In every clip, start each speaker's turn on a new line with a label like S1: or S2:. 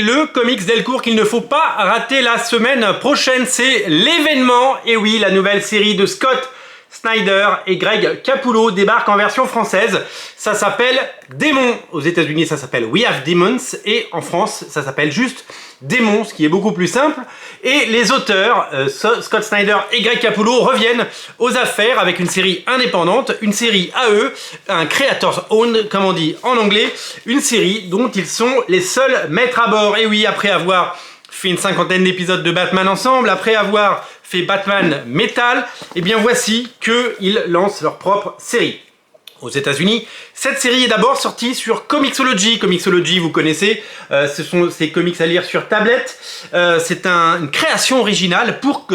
S1: Le comics Delcourt qu'il ne faut pas rater la semaine prochaine, c'est l'événement. Et oui, la nouvelle série de Scott Snyder et Greg Capullo débarque en version française. Ça s'appelle Démons. Aux États-Unis, ça s'appelle We Have Demons. Et en France, ça s'appelle juste Démons, ce qui est beaucoup plus simple. Et les auteurs, Scott Snyder et Greg Capullo, reviennent aux affaires avec une série indépendante, une série à eux, un creator's own, comme on dit en anglais, une série dont ils sont les seuls maîtres à bord. Et oui, après avoir fait une 50aine d'épisodes de Batman ensemble, après avoir fait Batman Metal, et bien voici qu'ils lancent leur propre série. Aux États-Unis, cette série est d'abord sortie sur Comixology. Comixology, vous connaissez, ce sont ces comics à lire sur tablette. C'est une création originale pour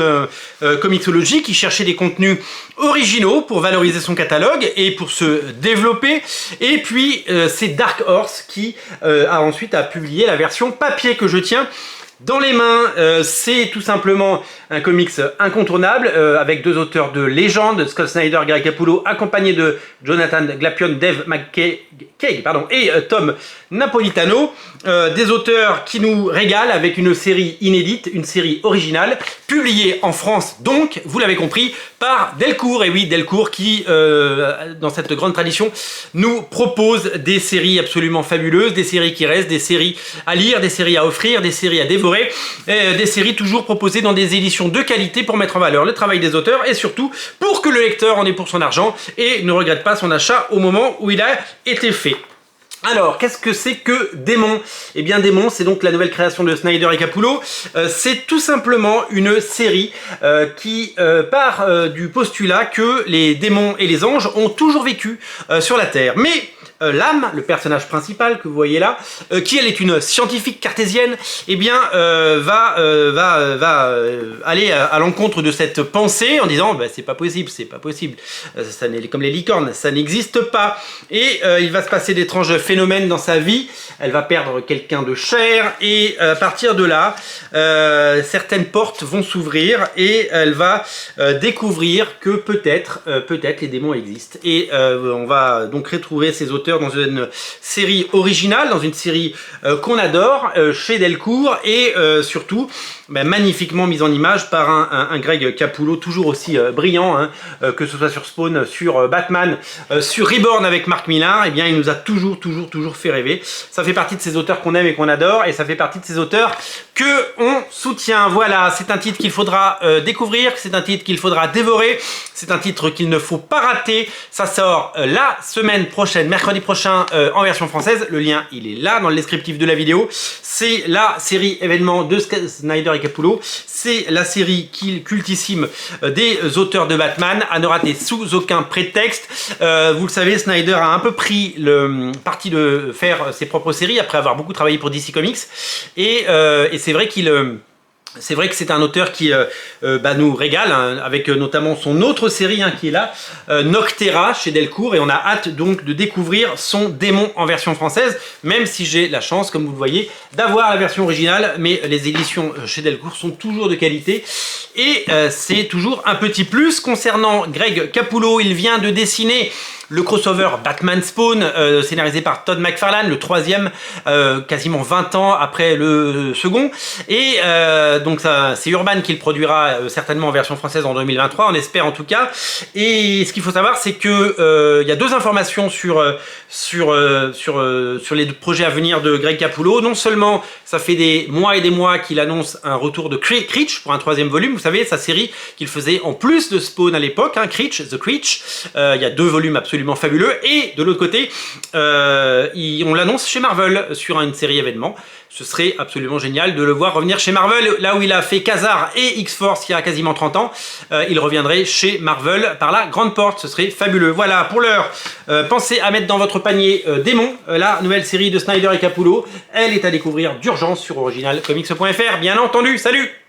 S1: Comixology qui cherchait des contenus originaux pour valoriser son catalogue et pour se développer. Et puis, c'est Dark Horse qui a ensuite publié la version papier que je tiens dans les mains. C'est tout simplement un comics incontournable avec deux auteurs de légende, Scott Snyder, Greg Capullo, accompagné de Jonathan Glapion, Dave McCaig et Tom Napolitano. Des auteurs qui nous régalent avec une série inédite, une série originale, publiée en France donc, vous l'avez compris, par Delcourt. Et oui, Delcourt qui, dans cette grande tradition, nous propose des séries absolument fabuleuses, des séries qui restent, des séries à lire, des séries à offrir, des séries à dévorer, des séries toujours proposées dans des éditions de qualité pour mettre en valeur le travail des auteurs et surtout pour que le lecteur en ait pour son argent et ne regrette pas son achat au moment où il a été fait. Alors, qu'est-ce que c'est que Démons? Eh bien, Démons, c'est donc la nouvelle création de Snyder et Capullo. C'est tout simplement une série qui part du postulat que les démons et les anges ont toujours vécu sur la Terre. Mais l'âme, le personnage principal que vous voyez là, qui elle est une scientifique cartésienne, eh bien va aller à l'encontre de cette pensée en disant bah, c'est pas possible, ça n'est comme les licornes, ça n'existe pas. Et il va se passer d'étranges phénomènes dans sa vie. Elle va perdre quelqu'un de cher et à partir de là, certaines portes vont s'ouvrir et elle va découvrir que peut-être les démons existent. Et on va donc retrouver ces auteurs dans une série originale, dans une série qu'on adore chez Delcourt et surtout magnifiquement mise en image par un Greg Capullo toujours aussi brillant, hein, que ce soit sur Spawn, sur Batman, sur Reborn avec Mark Millar. Et bien il nous a toujours fait rêver. Ça fait partie de ces auteurs qu'on aime et qu'on adore et ça fait partie de ces auteurs que on soutient. Voilà, c'est un titre qu'il faudra découvrir, c'est un titre qu'il faudra dévorer, c'est un titre qu'il ne faut pas rater. Ça sort la semaine prochaine, mercredi prochain en version française. Le lien il est là dans le descriptif de la vidéo. C'est la série événement de Snyder et Capullo. C'est la série cultissime des auteurs de Batman à ne rater sous aucun prétexte. Vous le savez, Snyder a un peu pris le parti de faire ses propres séries après avoir beaucoup travaillé pour DC Comics et c'est vrai qu'il c'est vrai que c'est un auteur qui nous régale, hein, avec notamment son autre série hein, qui est là, Noctera chez Delcourt, et on a hâte donc de découvrir son Démon en version française, même si j'ai la chance, comme vous le voyez, d'avoir la version originale, mais les éditions chez Delcourt sont toujours de qualité, et c'est toujours un petit plus. Concernant Greg Capullo, il vient de dessiner le crossover Batman Spawn, scénarisé par Todd McFarlane, le troisième, quasiment 20 ans après le second. Et donc c'est Urban qui le produira certainement en version française en 2023, on espère en tout cas. Et ce qu'il faut savoir, c'est que il y a deux informations sur les projets à venir de Greg Capullo. Non seulement ça fait des mois et des mois qu'il annonce un retour de Creech pour un troisième volume, vous savez, sa série qu'il faisait en plus de Spawn à l'époque, hein, The Creech. Il y a deux volumes absolument fabuleux, et de l'autre côté on l'annonce chez Marvel sur une série événement. Ce serait absolument génial de le voir revenir chez Marvel, là où il a fait Khazar et X-Force il y a quasiment 30 ans. Il reviendrait chez Marvel par la grande porte, ce serait fabuleux. Voilà, pour l'heure, pensez à mettre dans votre panier Démons, la nouvelle série de Snyder et Capullo. Elle est à découvrir d'urgence sur originalcomics.fr, bien entendu. Salut!